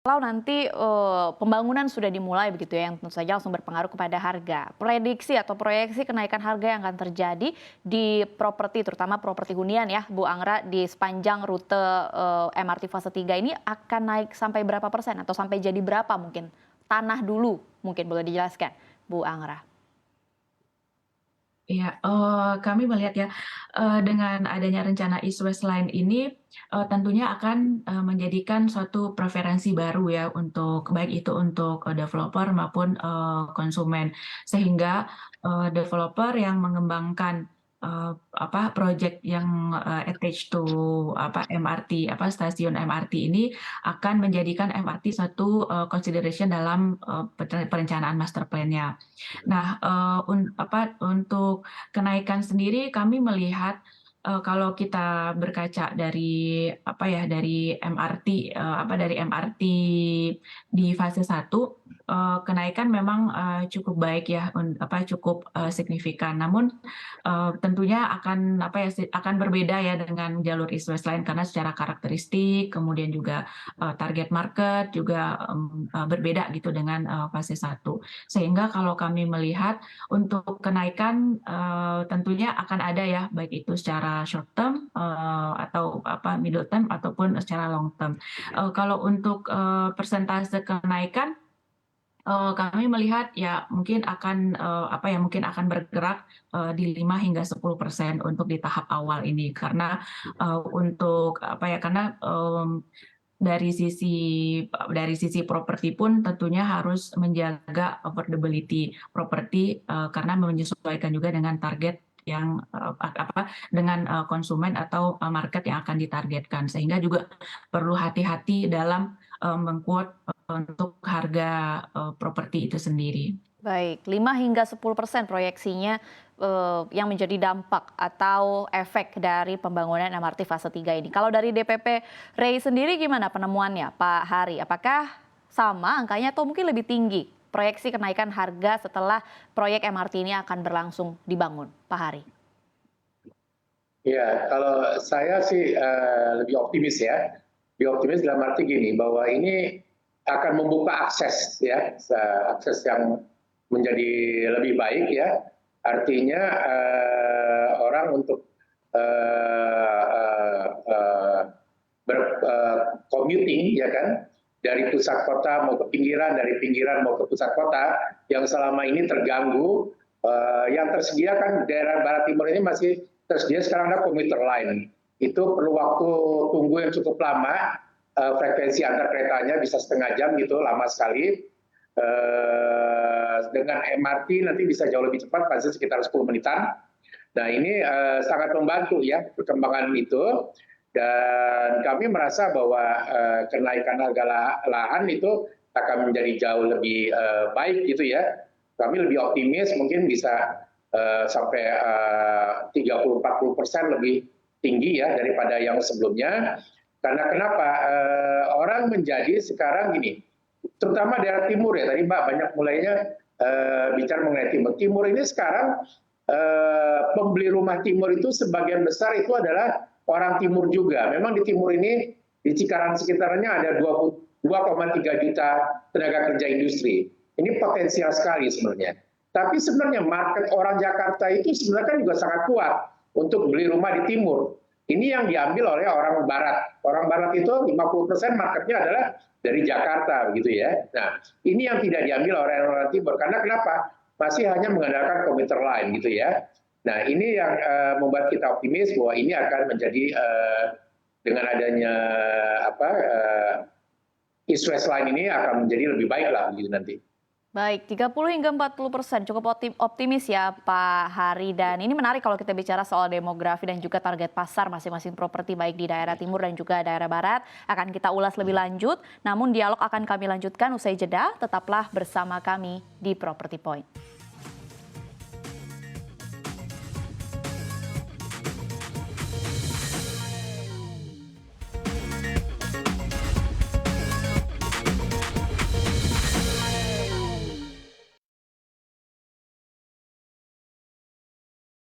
Kalau nanti pembangunan sudah dimulai begitu ya, yang tentu saja langsung berpengaruh kepada harga. Prediksi atau proyeksi kenaikan harga yang akan terjadi di properti, terutama properti hunian ya, Bu Angra, di sepanjang rute MRT fase 3 ini akan naik sampai berapa persen atau sampai jadi berapa mungkin? Tanah dulu mungkin boleh dijelaskan, Bu Angra. Iya, kami melihat ya, dengan adanya rencana East West Line ini, tentunya akan, menjadikan suatu preferensi baru ya untuk baik itu untuk, developer maupun, konsumen. Sehingga, developer yang mengembangkan, project yang, attached to MRT, stasiun MRT ini akan menjadikan MRT suatu, consideration dalam, perencanaan master plan-nya. Nah, untuk kenaikan sendiri kami melihat, kalau kita berkaca dari dari MRT, di fase 1, kenaikan memang, cukup baik ya, cukup, signifikan. Namun, tentunya akan berbeda ya dengan jalur East West Line karena secara karakteristik, kemudian juga, target market juga, berbeda gitu dengan, fase 1. Sehingga kalau kami melihat untuk kenaikan, tentunya akan ada ya, baik itu secara short term, atau middle term ataupun secara long term. Kalau untuk, persentase kenaikan, kami melihat ya mungkin akan, mungkin akan bergerak, di 5 hingga 10% untuk di tahap awal ini. Karena, dari sisi properti pun tentunya harus menjaga affordability properti, karena menyesuaikan juga dengan target yang, dengan, konsumen atau, market yang akan ditargetkan. Sehingga juga perlu hati-hati dalam, meng-quote, untuk harga, properti itu sendiri. Baik, 5 hingga 10% proyeksinya yang menjadi dampak atau efek dari pembangunan MRT fase 3 ini. Kalau dari DPP REI sendiri gimana penemuannya, Pak Hari? Apakah sama angkanya atau mungkin lebih tinggi proyeksi kenaikan harga setelah proyek MRT ini akan berlangsung dibangun, Pak Hari? Ya, kalau saya sih lebih optimis ya. Lebih optimis dalam arti gini, bahwa ini akan membuka akses ya, akses yang menjadi lebih baik ya. Artinya orang untuk commuting ya kan, dari pusat kota mau ke pinggiran, dari pinggiran mau ke pusat kota yang selama ini terganggu. Yang tersedia kan daerah Barat Timur ini masih tersedia sekarang ada komuter line. Itu perlu waktu tunggu yang cukup lama, frekuensi antar keretanya bisa setengah jam gitu, lama sekali. Dengan MRT nanti bisa jauh lebih cepat, pasti sekitar 10 menitan. Nah ini sangat membantu ya perkembangan itu. Dan kami merasa bahwa kenaikan harga lahan itu akan menjadi jauh lebih baik gitu ya. Kami lebih optimis, mungkin bisa sampai 30-40% lebih tinggi ya daripada yang sebelumnya. Karena kenapa? Orang menjadi sekarang gini, terutama daerah timur ya, tadi Mbak banyak mulainya bicara mengenai timur. Timur ini sekarang pembeli rumah timur itu sebagian besar itu adalah orang timur juga. Memang di timur ini, di Cikarang sekitarnya ada 2,3 juta tenaga kerja industri. Ini potensial sekali sebenarnya. Tapi sebenarnya market orang Jakarta itu sebenarnya kan juga sangat kuat untuk beli rumah di timur. Ini yang diambil oleh orang barat. Orang barat itu 50% marketnya adalah dari Jakarta begitu ya. Nah, ini yang tidak diambil oleh orang timur. Karena kenapa? Masih hanya mengandalkan komuter lain gitu ya. Nah, ini yang membuat kita optimis bahwa ini akan menjadi dengan adanya East West Line ini akan menjadi lebih baik lah begitu nanti. Baik, 30 hingga 40% cukup optimis ya Pak Hari. Dan ini menarik kalau kita bicara soal demografi dan juga target pasar masing-masing properti baik di daerah timur dan juga daerah barat. Akan kita ulas lebih lanjut, namun dialog akan kami lanjutkan usai jeda. Tetaplah bersama kami di Property Point.